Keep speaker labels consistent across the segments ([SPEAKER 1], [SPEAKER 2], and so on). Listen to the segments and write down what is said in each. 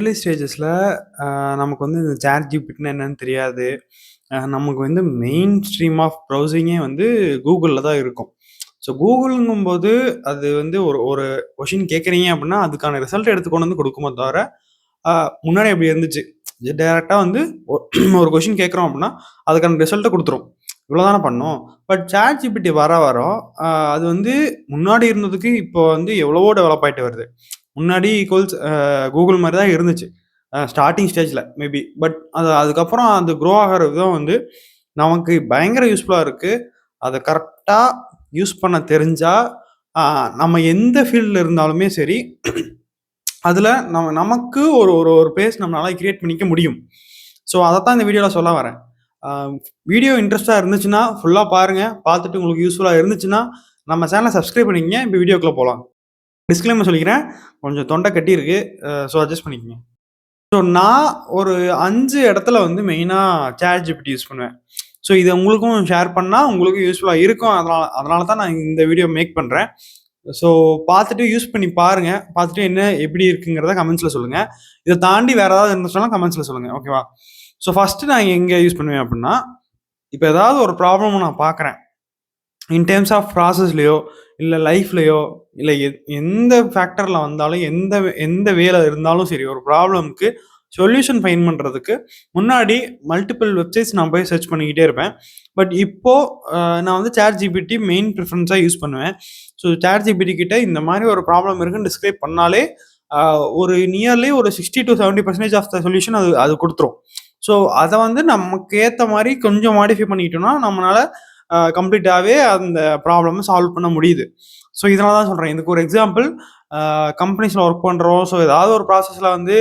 [SPEAKER 1] Early ஸ்டேஜஸ்ல நமக்கு வந்து இந்த சாட் ஜிபிட்டினா என்னன்னு தெரியாது. நமக்கு வந்து மெயின் ஸ்ட்ரீம் ஆஃப் ப்ரௌசிங்கே வந்து கூகுள்ல தான் இருக்கும். ஸோ கூகுள்ங்கும்போது அது வந்து ஒரு ஒரு கொஷின் கேட்குறீங்க அப்படின்னா, அதுக்கான ரிசல்ட் எடுத்து கொண்டு வந்து குடுக்குமே தவிர, அ முன்னாடி அப்படி இருந்துச்சு. டைரக்ட்டா வந்து ஒரு கொஷின் கேட்குறோம் அப்படின்னா, அதுக்கான ரிசல்ட்ட குடுத்துரும். இவ்வளோதான பண்ணும். பட் சாட் ஜிபிட்டி வர வர அ அது வந்து முன்னாடி இருந்ததுக்கு இப்போ வந்து எவ்வளவோ டெவலப் ஆயிட்டு வருது. முன்னாடி ஈக்குவல்ஸ் கூகுள் மாரி தான் இருந்துச்சு. ஸ்டார்ட்டிங் ஸ்டேஜ்ல மேபி. பட் அதுக்கப்புறம் அது க்ரோ ஆகுற விதம் வந்து நமக்கு பயங்கர யூஸ்ஃபுல்லா இருக்கு. அத கரெக்ட்டா யூஸ் பண்ண தெரிஞ்சா, அ நம்ம எந்த ஃபீல்ட்ல இருந்தாலுமே சரி, அதுல நமக்கு ஒரு ஒரு ஒரு பேஸ் நம்மளால கிரியேட் பண்ணிக்க முடியும். ஸோ அதத்தான் இந்த வீடியோல சொல்ல வரேன். அ வீடியோ இன்ட்ரெஸ்ட்டா இருந்துச்சுன்னா, ஃபுல்லா பாருங்க. பார்த்துட்டு உங்களுக்கு யூஸ்ஃபுல்லா இருந்துச்சுன்னா, நம்ம சேனல சப்ஸ்கிரைப் பண்ணிக்கங்க. இப்ப வீடியோக்குள்ள போலாம். டிஸ்க்ளைமர் சொல்லிக்கிறேன். கொஞ்சம் தொண்டை கட்டியிருக்கு. ஸோ அட்ஜஸ்ட் பண்ணிக்கங்க. ஸோ நான் ஒரு 5 இடத்துல வந்து மெயினா ChatGPT யூஸ் பண்ணுவேன். ஸோ இத உங்களுக்கும் ஷேர் பண்ணா உங்களுக்கு யூஸ்ஃபுல்லா இருக்கும். அதனால அதனால தான் நான் இந்த வீடியோ மேக் பண்றேன். ஸோ பார்த்துட்டு யூஸ் பண்ணி பாருங்க. பார்த்துட்டு என்ன எப்படி இருக்குங்கிறத கமெண்ட்ஸ்ல சொல்லுங்க. இத தாண்டி வேற ஏதாவது இருந்துச்சுனாலும் கமெண்ட்ஸ்ல சொல்லுங்க. ஓகேவா? ஸோ ஃபர்ஸ்ட்டு நான் எங்க யூஸ் பண்ணுவேன் அப்படின்னா, இப்ப ஏதாவது ஒரு ப்ராப்ளம் நான் பார்க்குறேன். இன் டெர்ம்ஸ் ஆஃப் ப்ராசஸ்லயோ, இல்ல லைஃப்லயோ, இல்ல எந்த ஃபேக்டர்ல வந்தாலும், எந்த எந்த வேல இருந்தாலும் சரி, ஒரு ப்ராப்ளம்க்கு சொல்யூஷன் ஃபைண்ட் பண்றதுக்கு முன்னாடி மல்டிபிள் வெப்சைட்ஸ் நான் போய் சர்ச் பண்ணிக்கிட்டே இருப்பேன். பட் இப்போ நான் வந்து ChatGPT மெயின் ப்ரிஃபரன்ஸா யூஸ் பண்ணுவேன். ஸோ ChatGPT கிட்ட இந்த மாரி ஒரு ப்ராப்ளம் இருக்குன்னு டிஸ்கிரைப் பண்ணாலே, ஒரு நியர்லி ஒரு 60-70% ஆஃப் த சொல்யூஷன் அது அது குடுத்துரும். ஸோ அத வந்து நமக்கு ஏத்த மாரி கொஞ்சம் மாடிஃபை பண்ணிக்கிட்டோம்னா, நம்மனால கம்ப்ளீட்டாவே அந்த ப்ராப்ளம சால்வ் பண்ண முடியுது. ஸோ இதனால தான் சொல்றேன். இதுக்கு ஒரு எக்ஸாம்பிள் கம்பெனிஸ்ல ஒர்க் பண்றோம். ஸோ ஏதாவது ஒரு ப்ராசஸ்ல வந்து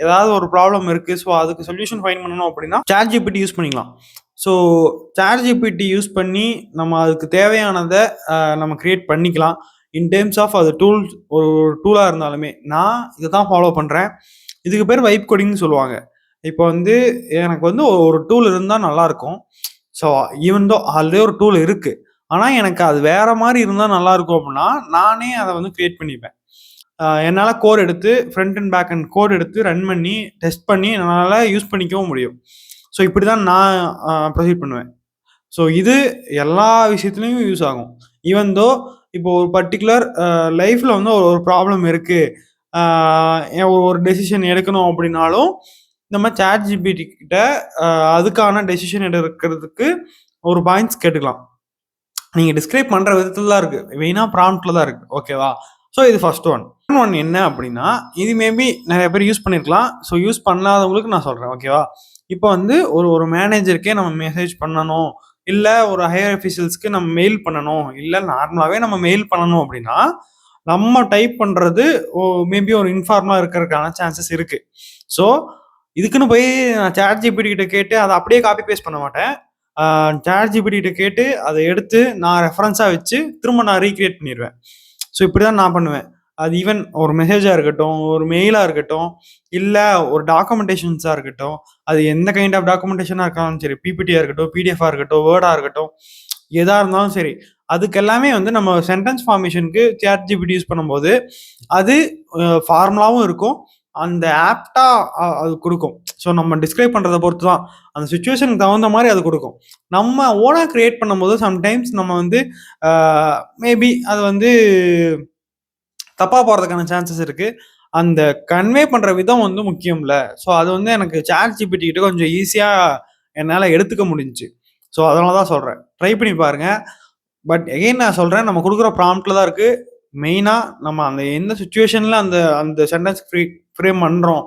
[SPEAKER 1] ஏதாவது ஒரு ப்ராப்ளம் இருக்கு. ஸோ அதுக்கு சொல்யூஷன் ஃபைண்ட் பண்ணணும் அப்படின்னா, ChatGPT யூஸ் பண்ணிக்கலாம். ஸோ ChatGPT யூஸ் பண்ணி நம்ம அதுக்கு தேவையானத நம்ம கிரியேட் பண்ணிக்கலாம். இன் டெர்ம்ஸ் ஆஃப் அது டூல்ஸ் ஒரு டூலா இருந்தாலுமே, நான் இத தான் ஃபாலோ பண்றேன். இதுக்கு பேர் வைப் கோடிங்ன்னு சொல்லுவாங்க. இப்போ வந்து எனக்கு வந்து ஒரு டூல் இருந்தா நல்லாருக்கும். ஸோ ஈவன் தோ ஆல்ரெடி ஒரு டூல் இருக்கு. ஆனா எனக்கு அது வேற மாரி இருந்தா நல்லாருக்கும் அப்டின்னா, நானே அத வந்து கிரியேட் பண்ணிப்பேன். என்னால கோட் எடுத்து front and back and code எடுத்து ரன் பண்ணி, டெஸ்ட் பண்ணி என்னால யூஸ் பண்ணிக்கவும் முடியும். ஸோ இப்படி தான் நான் ப்ரொசீட் பண்ணுவேன். ஸோ இது எல்லா விஷயத்துலயும் யூஸ் ஆகும். ஈவன் தோ இப்போ ஒரு பர்ட்டிகுலர் லைஃப்ல வந்து ஒரு ஒரு ப்ராப்ளம் இருக்கு. ஆ ஒரு டெசிஷன் எடுக்கணும் அப்படின்னாலும், நம்ம ChatGPT கிட்ட அ அதுக்கான டெசிஷன் எடுக்கிறதுக்கு ஒரு பாயிண்ட்ஸ் கேட்டுக்கலாம். நீங்க டிஸ்கிரைப் பண்ற விதத்துல தான் இருக்கு. மெயினா ப்ராம்ப்ட்ல தான் இருக்கு. ஓகேவா? ஸோ இது ஃபர்ஸ்ட் ஒன். செகண்ட் ஒன் என்ன அப்படின்னா, இது மேபி நெறைய பேர் யூஸ் பண்ணியிருக்கலாம். ஸோ யூஸ் பண்ணாதவங்களுக்கு நான் சொல்றேன். ஓகேவா? இப்போ வந்து ஒரு ஒரு மேனேஜருக்கே நம்ம மெசேஜ் பண்ணணும். இல்ல ஒரு ஹையர் ஆஃபிஷியல்ஸ்க்கு நம்ம மெயில் பண்ணணும். இல்ல நார்மலாவே நம்ம மெயில் பண்ணணும் அப்படின்னா, நம்ம டைப் பண்றது மேபி ஒரு இன்ஃபார்மலா இருக்கறதுக்கான சான்சஸ் இருக்கு. ஸோ இதுக்குன்னு போய் நான் ChatGPT கிட்ட கேட்டு அத அப்படியே காப்பி பேஸ்ட் பண்ண மாட்டேன். ChatGPT கிட்ட கேட்டு அத எடுத்து நான் ரெஃபரன்ஸா வச்சு திரும்ப நான் ரீகிரியேட் பண்ணிருவேன். ஸோ இப்படிதான் நான் பண்ணுவேன். அது ஈவன் ஒரு மெசேஜா இருக்கட்டும், ஒரு மெயிலா இருக்கட்டும், இல்ல ஒரு டாக்குமெண்டேஷன்ஸா இருக்கட்டும், அது எந்த கைண்ட் ஆஃப் டாக்குமெண்டேஷனா இருக்கலாம் சரி, பிபிடியா இருக்கட்டும், பிடிஎஃப்பா இருக்கட்டும், வேர்டா இருக்கட்டும், எதா இருந்தாலும் சரி. அதுக்கு எல்லாமே வந்து நம்ம சென்டென்ஸ் ஃபார்மேஷனுக்கு ChatGPT யூஸ் பண்ணும்போது, அது ஃபார்மலாவும் இருக்கும். அந்த ஆப்ட்டா அது குடுக்கும். ஸோ நம்ம டிஸ்கிரைப் பண்றத பொறுத்து தான். அந்த சிச்சுவேஷனுக்கு தகுந்த மாரி அது குடுக்கும். நம்ம ஓனா கிரியேட் பண்ணும்போது சம்டைம்ஸ் நம்ம வந்து ஆ மேபி அது வந்து தப்பா போறதுக்கான சான்சஸ் இருக்கு. அந்த கன்வே பண்ற விதம் வந்து முக்கியம்ல. ஸோ அது வந்து எனக்கு ChatGPT கிட்ட கொஞ்சம் ஈஸியா என்னால எடுத்துக்க முடிஞ்சுச்சு. ஸோ அதனால தான் சொல்றேன். ட்ரை பண்ணி பாருங்க. பட் எகைன் நான் சொல்றேன், நம்ம குடுக்குற ப்ராம்ப்ட்ல தான் இருக்கு. மெயினா நம்ம அந்த எந்த சிச்சுவேஷன்ல அந்த அந்த சென்டென்ஸ் ஃப்ரேம் பண்றோம்.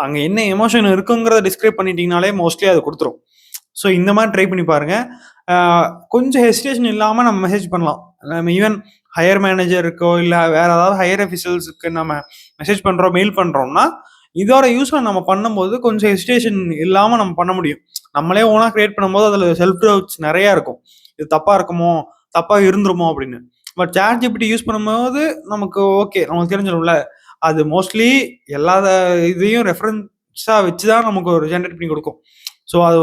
[SPEAKER 1] அங்க என்ன எமோஷன் இருக்குங்கிறத டிஸ்கிரைப் பண்ணிட்டீங்கனாலே மோஸ்ட்லி அது குடுத்துரும். ஸோ இந்த மாரி ட்ரை பண்ணி பாருங்க. ஆ கொஞ்சம் ஹெசிடேஷன் இல்லாம நம்ம மெசேஜ் பண்ணலாம். நம்ம ஈவன் ஹையர் மேனேஜருக்கோ, இல்ல வேற ஏதாவது ஹையர் ஆஃபீஷியல்ஸ்க்கு நம்ம மெசேஜ் பண்றோம், மெயில் பண்றோம்னா, இதோட யூஸ நம்ம பண்ணும்போது கொஞ்சம் ஹெசிடேஷன் இல்லாம நம்ம பண்ண முடியும். நம்மளே ஓனா கிரியேட் பண்ணும்போது அதுல செல்ஃப் டவுட்ஸ் நெறைய இருக்கும். இது தப்பா இருக்குமோ? தப்பா இருந்துருமோ? அப்படின்னு. பட் ChatGPT யூஸ் பண்ணும்போது நமக்கு ஓகே. நமக்கு தெரிஞ்சிரும்ல. அது மோஸ்ட்லி எல்லா இதையும் ரெஃபரன்ஸா வச்சு தான் நமக்கு ஒரு ஜெனரேட் பண்ணி குடுக்கும். ஸோ அது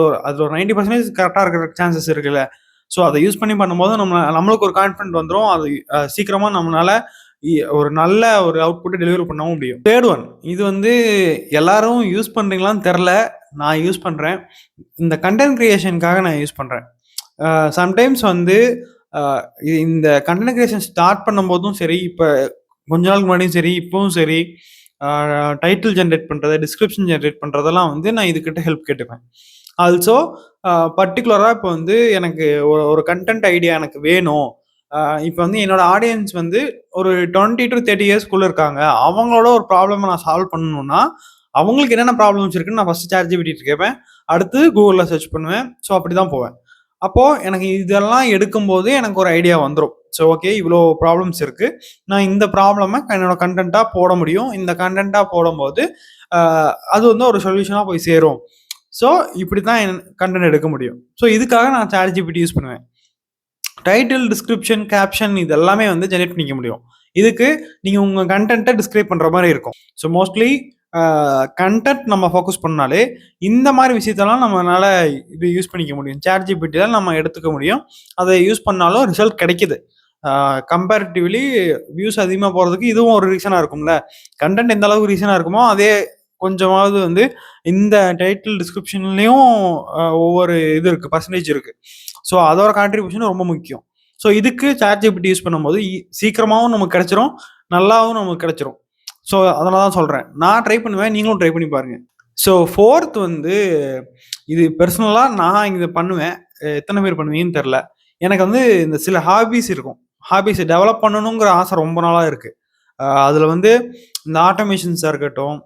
[SPEAKER 1] ஒரு 90% கரெக்ட்டா இருக்கிற சான்சஸ் இருக்குல்ல. ஸோ அத யூஸ் பண்ணி பண்ணும்போது நம்மளுக்கு ஒரு கான்ஃபிடென்ட் வந்துரும். அது சீக்கிரமா நம்மனால ஒரு நல்ல ஒரு அவுட்புட்ட டெலிவர் பண்ணவும் முடியும். 3 ஒன் இது வந்து எல்லாரும் யூஸ் பண்றீங்களான்னு தெர்ல. நான் யூஸ் பண்றேன். இந்த கன்டென்ட் கிரியேஷனுக்காக நான் யூஸ் பண்றேன். சம்டைம்ஸ் வந்து அ இந்த கன்டென்ட் கிரியேஷன் ஸ்டார்ட் பண்ணும்போதும் சரி, இப்ப கொஞ்ச நாளுக்கு முன்னாடியும் சரி, இப்பவும் சரி, அ டைட்டில் ஜெனரேட் பண்றது, டிஸ்கிரிப்ஷன் ஜெனரேட் பண்றதெல்லாம் வந்து நான் இதுகிட்ட ஹெல்ப் கேட்டுப்பேன். ஆல்சோ பர்ட்டிகுலரா இப்ப வந்து எனக்கு ஒரு கன்டென்ட் ஐடியா எனக்கு வேணும். அ இப்ப வந்து என்னோட ஆடியன்ஸ் வந்து ஒரு 20 டூ 30 இயர்ஸ்க்குள்ள இருக்காங்க. அவங்களோட ஒரு ப்ராப்ளம நான் சால்வ் பண்ணணும்னா, அவங்களுக்கு என்னென்ன ப்ராப்ளம்ஸ் இருக்குன்னு நான் ஃபர்ஸ்ட் ChatGPT கிட்ட கேட்பேன். அடுத்து Googleல சர்ச் பண்ணுவேன். ஸோ அப்படிதான் போவேன். அப்போ எனக்கு இதெல்லாம் எடுக்கும்போது எனக்கு ஒரு ஐடியா வந்துரும். ஸோ ஓகே இவ்ளோ ப்ராப்ளம்ஸ் இருக்கு. நான் இந்த ப்ராப்ளம என்னோட கன்டென்ட்டா போட முடியும். இந்த கன்டென்ட்டா போடும்போது, அ அது வந்து ஒரு சொல்யூஷனா போய் சேரும். ஸோ இப்படி தான் கன்டென்ட் எடுக்க முடியும். ஸோ இதுக்காக நான் ChatGPT யூஸ் பண்ணுவேன். டைட்டில், டிஸ்கிரிப்ஷன், கேப்ஷன் இது எல்லாமே வந்து ஜெனரேட் பண்ணிக்க முடியும். இதுக்கு நீங்க உங்க கன்டென்ட்ட டிஸ்கிரைப் பண்ற மாரி இருக்கும். ஸோ மோஸ்ட்லி அ கன்டென்ட் நம்ம ஃபோக்கஸ் பண்ணாலே, இந்த மாரி விஷயத்தெல்லாம் நம்மனால இது யூஸ் பண்ணிக்க முடியும். ChatGPTல நம்ம எடுத்துக்க முடியும். அத யூஸ் பண்ணாலும் ரிசல்ட் கிடைக்குது. கம்பேரிட்டிவ்லி வியூஸ் அதிகமா போறதுக்கு இதுவும் ஒரு ரீசனா இருக்கும்ல. கன்டென்ட் எந்த அளவுக்கு ரீசனா இருக்குமோ, அதே கொஞ்சமாவது வந்து இந்த டைட்டில் டிஸ்கிரிப்ஷன்லயும் ஒவ்வொரு இது இருக்கு. பெர்சன்டேஜ் இருக்கு. ஸோ அதோட கான்ட்ரிபியூஷன் ரொம்ப முக்கியம். ஸோ இதுக்கு ChatGPT யூஸ் பண்ணும்போது சீக்கிரமாவும் நமக்கு கிடைச்சிரும். நல்லாவும் நமக்கு கிடைச்சிரும். ஸோ அதனால தான் சொல்றேன். நான் ட்ரை பண்ணுவேன். நீங்களும் ட்ரை பண்ணி பாருங்க. ஸோ 4த் வந்து இது பெர்சனலா நான் இத பண்ணுவேன். எத்தன பேர் பண்ணுவீங்கன்னு தெரியல. எனக்கு வந்து இந்த சில ஹாபீஸ் இருக்கும். ஹாபீஸ டெவலப் பண்ணணுங்கிற ஆசை ரொம்ப நாளா இருக்கு. அதுல வந்து இந்த ஆட்டோமேஷன்ஸா இருக்கட்டும்,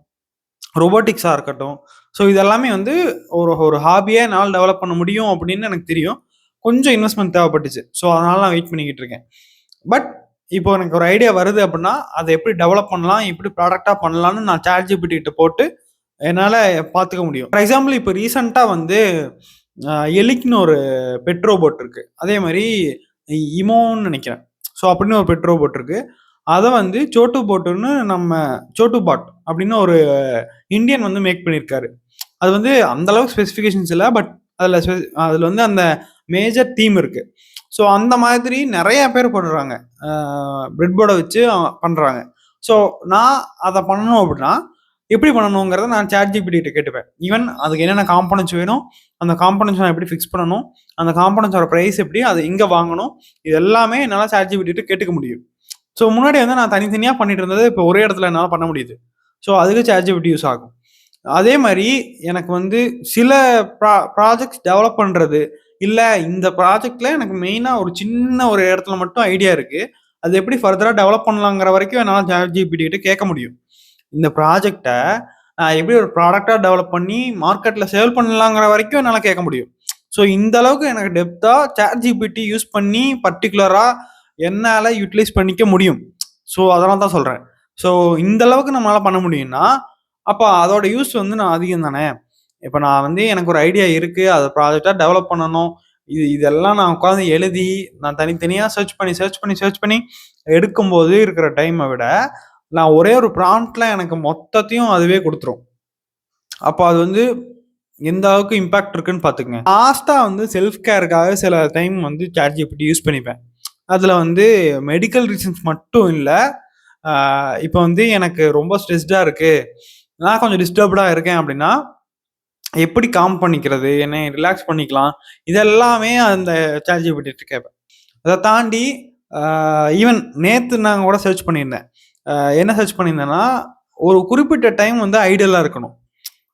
[SPEAKER 1] ரொபோட்டிக்ஸா இருக்கட்டும். ஸோ இது எல்லாமே வந்து ஒரு ஒரு ஹாபியா என்னால டெவலப் பண்ண முடியும் அப்படின்னு எனக்கு தெரியும். கொஞ்சம் இன்வெஸ்ட்மென்ட் தேவைப்பட்டுச்சு. ஸோ அதனால நான் வெயிட் பண்ணிக்கிட்டு இருக்கேன். பட் இப்போ எனக்கு ஒரு ஐடியா வருது அப்படின்னா, அத எப்படி டெவலப் பண்ணலாம்? எப்படி ப்ராடக்ட்டா பண்ணலாம்ன்னு நான் ChatGPT கிட்ட போட்டு என்னால பார்த்துக்க முடியும். ஃபார் எக்ஸாம்பிள் இப்ப ரீசென்ட்டா வந்து அ எலிக்ன்னு ஒரு பெட் ரோபோட் இருக்கு. அதே மாரி இமோன்னு நெனைக்கிறேன். ஸோ அப்படின்னு ஒரு பெட் ரோபோட் இருக்கு. அத வந்து சோட்டு போட்டுன்னு நம்ம சோட்டு பாட் அப்படின்னு ஒரு இந்தியன் வந்து மேக் பண்ணியிருக்காரு. அது வந்து அந்த அளவுக்கு ஸ்பெசிஃபிகேஷன்ஸ் இல்ல. பட் அதுல வந்து அந்த மேஜர் தீம் இருக்கு. ஸோ அந்த மாதிரி நெறைய பேர் போடுறாங்க. அ பிரெட் போர்ட வச்சு பண்றாங்க. ஸோ நான் அத பண்ணணும் அப்படின்னா, எப்படி பண்ணணுங்கிறத நான் ChatGPT கிட்ட கேட்டுப்பேன். ஈவன் அதுக்கு என்னென்ன காம்போனன்ட்ஸ் வேணும், அந்த காம்போனன்ட்ஸ் நான் எப்படி ஃபிக்ஸ் பண்ணணும், அந்த காம்போனன்ட்ஸோட பிரைஸ் எப்படி, அத எங்க வாங்கணும், இது எல்லாமே என்னால ChatGPT கிட்ட கேட்டுக்க முடியும். ஸோ முன்னாடி வந்து நான் தனித்தனியா பண்ணிட்டு இருந்தது, இப்போ ஒரே இடத்துல என்னால பண்ண முடியுது. ஸோ அதுக்கு ChatGPT யூஸ் ஆகும். அதே மாரி எனக்கு வந்து சில ப்ராஜெக்ட்ஸ் டெவலப் பண்றது, இல்ல இந்த ப்ராஜெக்ட்ல எனக்கு மெயினா ஒரு சின்ன ஒரு இடத்துல மட்டும் ஐடியா இருக்கு. அது எப்படி ஃபர்தரா டெவலப் பண்ணலாங்கிற வரைக்கும் என்னால ChatGPT கிட்ட கேட்க முடியும். இந்த ப்ராஜெக்ட்ட நான் எப்படி ஒரு ப்ராடக்ட்டா டெவலப் பண்ணி மார்க்கெட்ல சேல் பண்ணலாங்கிற வரைக்கும் என்னால கேட்க முடியும். ஸோ இந்த அளவுக்கு எனக்கு டெப்த்தா ChatGPT யூஸ் பண்ணி பர்ட்டிகுலரா என்னால யுட்டிலைஸ் பண்ணிக்க முடியும். ஸோ அதனால தான் சொல்றேன். ஸோ இந்த அளவுக்கு நம்மளால பண்ண முடியும்னா, அப்ப அதோட யூஸ் வந்து நான் அதிகம் தானே! இப்ப நான் வந்து எனக்கு ஒரு ஐடியா இருக்கு. அத ப்ராஜெக்ட்டா டெவலப் பண்ணணும். இதெல்லாம் நான் உட்கார்ந்து எழுதி, நான் தனித்தனியா சர்ச் பண்ணி எடுக்கும்போது இருக்கிற டைம விட, நான் ஒரே ஒரு ப்ராம்ப்ட்ல எனக்கு மொத்தத்தையும் அதுவே குடுத்துரும். அப்ப அது வந்து எந்த அளவுக்கு இம்பாக்ட் இருக்குன்னு பார்த்துக்கங்க. லாஸ்ட்டா வந்து செல்ஃப் கேர்க்காக சில டைம் வந்து ChatGPT யூஸ் பண்ணிப்பேன். அதுல வந்து மெடிக்கல் ரீசன்ஸ் மட்டும் இல்ல. ஆ இப்ப வந்து எனக்கு ரொம்ப ஸ்ட்ரெஸ்டா இருக்கு. நான் கொஞ்சம் டிஸ்டர்ப்டா இருக்கேன் அப்டின்னா, எப்படி காம் பண்ணிக்கிறது? என்னைய ரிலாக்ஸ் பண்ணிக்கலாம். இதெல்லாமே அந்த ChatGPT கிட்ட கேட்பேன். அத தாண்டி ஆ ஈவன் நேத்து நான் கூட சர்ச் பண்ணியிருந்தேன். அ என்ன சர்ச் பண்ணியிருந்தேன்னா, ஒரு குறிப்பிட்ட டைம் வந்து ஐடியலா இருக்கணும்.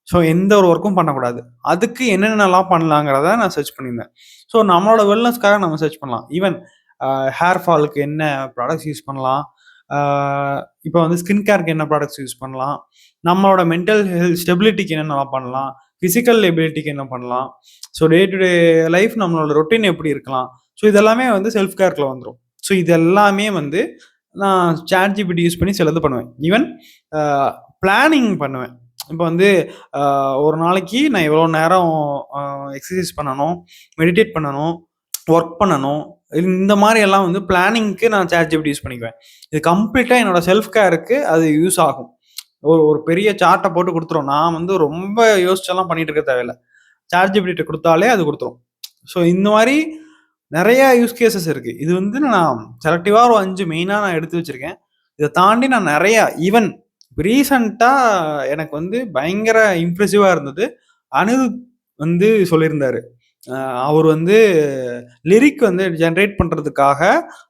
[SPEAKER 1] ஸோ எந்த ஒரு ஒர்க்கும் பண்ணக்கூடாது. அதுக்கு என்னென்னலாம் பண்ணலாங்கிறத நான் சர்ச் பண்ணியிருந்தேன். ஸோ நம்மளோட வெல்னஸ்க்காக நம்ம சர்ச் பண்ணலாம். ஈவன் ஹேர் ஃபாலுக்கு என்ன ப்ராடக்ட்ஸ் யூஸ் பண்ணலாம். ஆ இப்போ வந்து ஸ்கின் கேருக்கு என்ன ப்ராடக்ட்ஸ் யூஸ் பண்ணலாம். நம்மளோட மென்டல் ஸ்டெபிலிட்டிக்கு என்னென்னலாம் பண்ணலாம். பிசிக்கல் எபிலிட்டிக்கு என்ன பண்ணலாம். So day to day life நம்மளோட ரொட்டீன் எப்படி இருக்கலாம். ஸோ இதெல்லாமே வந்து செல்ஃப் கேர்க்குள்ள வந்துரும். ஸோ இது எல்லாமே வந்து நான் ChatGPT யூஸ் பண்ணி சிலது பண்ணுவேன். ஈவன் அ பிளானிங் பண்ணுவேன். இப்ப வந்து அ ஒரு நாளைக்கு நான் இவ்வளோ நேரம் அ எக்ஸர்சைஸ் பண்ணணும், மெடிடேட் பண்ணணும், ஒர்க் பண்ணணும். இந்த மாரி எல்லாம் வந்து பிளானிங்க்கு நான் ChatGPT யூஸ் பண்ணிக்குவேன். இது கம்ப்ளீட்டா என்னோட செல்ஃப் கேருக்கு அது யூஸ் ஆகும். ஒரு ஒரு பெரிய சார்ட்ட போட்டு குடுத்துரும். நான் வந்து ரொம்ப யோசிச்செல்லாம் பண்ணிட்டு இருக்க தேவையில்ல. ChatGPT கிட்ட குடுத்தாலே அது குடுத்துரும். ஸோ இந்த மாரி நெறைய யூஸ் கேஸஸ் இருக்கு. இது வந்து நான் செலக்டிவா ஒரு 5 மெயினா நான் எடுத்து வச்சிருக்கேன். இதை தாண்டி நான் நிறைய ஈவன் ரீசண்டாக எனக்கு வந்து பயங்கர இம்ப்ரெசிவாக இருந்தது. அனிருத் வந்து சொல்லியிருந்தாரு. அவர் வந்து லிரிக் வந்து ஜென்ரேட் பண்ணுறதுக்காக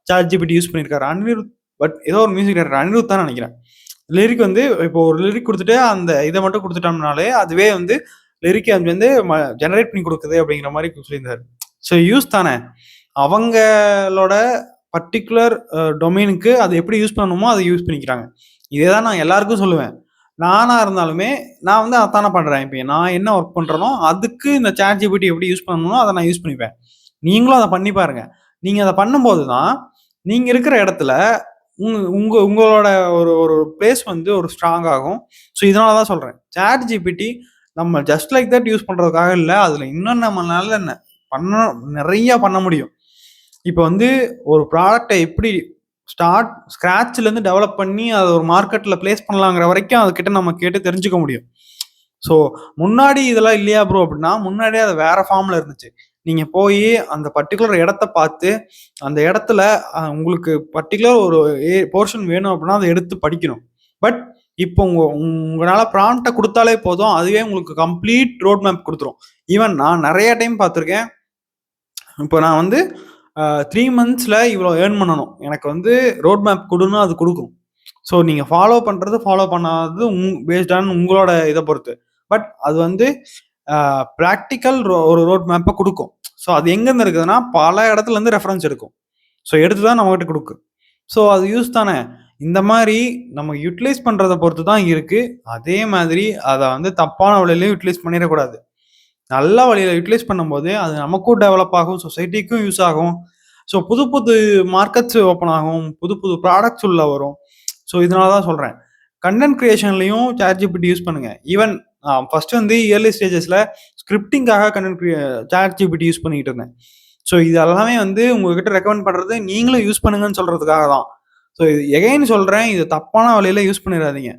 [SPEAKER 1] ChatGPT யூஸ் பண்ணியிருக்காரு. அனிருத் பட் ஏதோ ஒரு மியூசிக் டைரக்டர் அனிருத் தான் நினைக்கிறேன். லிரிக் வந்து இப்போ ஒரு லிரிக் கொடுத்துட்டு அந்த இதை மட்டும் கொடுத்துட்டோம்னாலே அதுவே வந்து லிரிக் வந்து ஜெனரேட் பண்ணி கொடுக்குது அப்படிங்கிற மாதிரி சொல்லியிருந்தாரு. ஸோ யூஸ் தானே அவங்களோட பர்டிகுலர் டொமைனுக்கு அதை எப்படி யூஸ் பண்ணணுமோ அதை யூஸ் பண்ணிக்கிறாங்க. இதே தான் நான் எல்லாருக்கும் சொல்லுவேன். நானாக இருந்தாலுமே நான் வந்து அதானே பண்ணுறேன். இப்போ நான் என்ன ஒர்க் பண்ணுறனோ அதுக்கு இந்த ChatGPT எப்படி யூஸ் பண்ணணுமோ அதை நான் யூஸ் பண்ணிப்பேன். நீங்களும் அதை பண்ணி பாருங்க. நீங்கள் அதை பண்ணும்போது தான் நீங்கள் இருக்கிற இடத்துல உங்களோட ஒரு ஒரு பிளேஸ் வந்து ஒரு ஸ்ட்ராங் ஆகும். ஸோ இதனால தான் சொல்கிறேன், ChatGPT நம்ம ஜஸ்ட் லைக் தட் யூஸ் பண்ணுறதுக்காக இல்லை, அதில் இன்னும் நம்மளால நிறைய பண்ண முடியும். இப்போ வந்து ஒரு ப்ராடக்டை எப்படி ஸ்க்ராட்ச்லேருந்து டெவலப் பண்ணி அதை ஒரு மார்க்கெட்டில் பிளேஸ் பண்ணலாங்கிற வரைக்கும் அதுக்கிட்ட நம்ம கேட்டு தெரிஞ்சுக்க முடியும். ஸோ முன்னாடி இதெல்லாம் இல்லையா ப்ரோ அப்படின்னா, முன்னாடியே அது வேற ஃபார்மில் இருந்துச்சு. நீங்கள் போய் அந்த பர்டிகுலர் இடத்த பார்த்து அந்த இடத்துல உங்களுக்கு பர்டிகுலர் ஒரு போர்ஷன் வேணும் அப்படின்னா அதை எடுத்து படிக்கணும். பட் இப்போ உங்களால் ப்ராம்ப்டை கொடுத்தாலே போதும், அதுவே உங்களுக்கு கம்ப்ளீட் ரோட் மேப் கொடுத்துரும். ஈவன் நான் நிறைய டைம் பார்த்துருக்கேன். இப்போ நான் வந்து 3 monthsல இவ்வளோ ஏர்ன் பண்ணணும், எனக்கு வந்து ரோட் மேப் கொடுன்னு அது கொடுக்கும். ஸோ நீங்கள் ஃபாலோ பண்ணுறது ஃபாலோ பண்ணாதது பேஸ்ட் ஆன் உங்களோட இதை பொறுத்து. பட் அது வந்து ப்ராக்டிக்கல் ஒரு ரோட் மேப்பை கொடுக்கும். ஸோ அது எங்கேருந்து இருக்குதுன்னா பல இடத்துலேருந்து ரெஃபரன்ஸ் எடுக்கும். ஸோ எடுத்து தான் நம்மகிட்ட கொடுக்கு. ஸோ அது யூஸ் தானே. இந்த மாதிரி நம்ம யூட்டிலைஸ் பண்ணுறதை பொறுத்து தான் இருக்குது. அதே மாதிரி அதை வந்து தப்பான வழியிலையும் யூட்டிலைஸ் பண்ணிடக்கூடாது. நல்ல வழியில் யூட்டிலைஸ் பண்ணும்போது அது நமக்கும் டெவலப் ஆகும், சொசைட்டிக்கும் யூஸ் ஆகும். ஸோ புது புது மார்க்கெட்ஸ் ஓப்பன் ஆகும், புது புது ப்ராடக்ட்ஸ் உள்ள வரும். ஸோ இதனால தான் சொல்கிறேன், கண்டென்ட் கிரியேஷன்லையும் ChatGPT யூஸ் பண்ணுங்கள். ஈவன் ஃபஸ்ட்டு வந்து இயர்லி ஸ்டேஜஸில் ஸ்கிரிப்டிங்காக ChatGPT யூஸ் பண்ணிக்கிட்டு இருந்தேன். ஸோ இது எல்லாமே வந்து உங்ககிட்ட ரெக்கமெண்ட் பண்ணுறது நீங்களும் யூஸ் பண்ணுங்கன்னு சொல்கிறதுக்காக தான். ஸோ இது எகைன் சொல்கிறேன், இது தப்பான வழியில் யூஸ் பண்ணிடாதீங்க.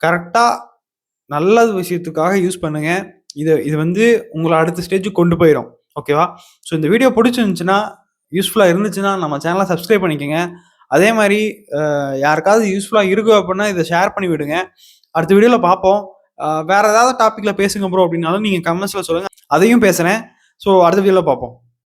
[SPEAKER 1] கரெக்டாக நல்ல விஷயத்துக்காக யூஸ் பண்ணுங்கள். இது வந்து உங்களை அடுத்த ஸ்டேஜுக்கு கொண்டு போயிடும். ஓகேவா? ஸோ இந்த வீடியோ பிடிச்சிருந்துச்சுன்னா, யூஸ்ஃபுல்லாக இருந்துச்சுன்னா நம்ம சேனலை சப்ஸ்கிரைப் பண்ணிக்கோங்க. அதே மாதிரி யாருக்காவது யூஸ்ஃபுல்லாக இருக்கும் அப்படின்னா இதை ஷேர் பண்ணி விடுங்க. அடுத்த வீடியோவில் பார்ப்போம். வேறு ஏதாவது டாப்பிக்கில் பேசுங்க ப்ரோ அப்படின்னாலும் நீங்கள் கமெண்ட்ஸில் சொல்லுங்கள், அதையும் பேசுகிறேன். ஸோ அடுத்த வீடியோவில் பார்ப்போம்.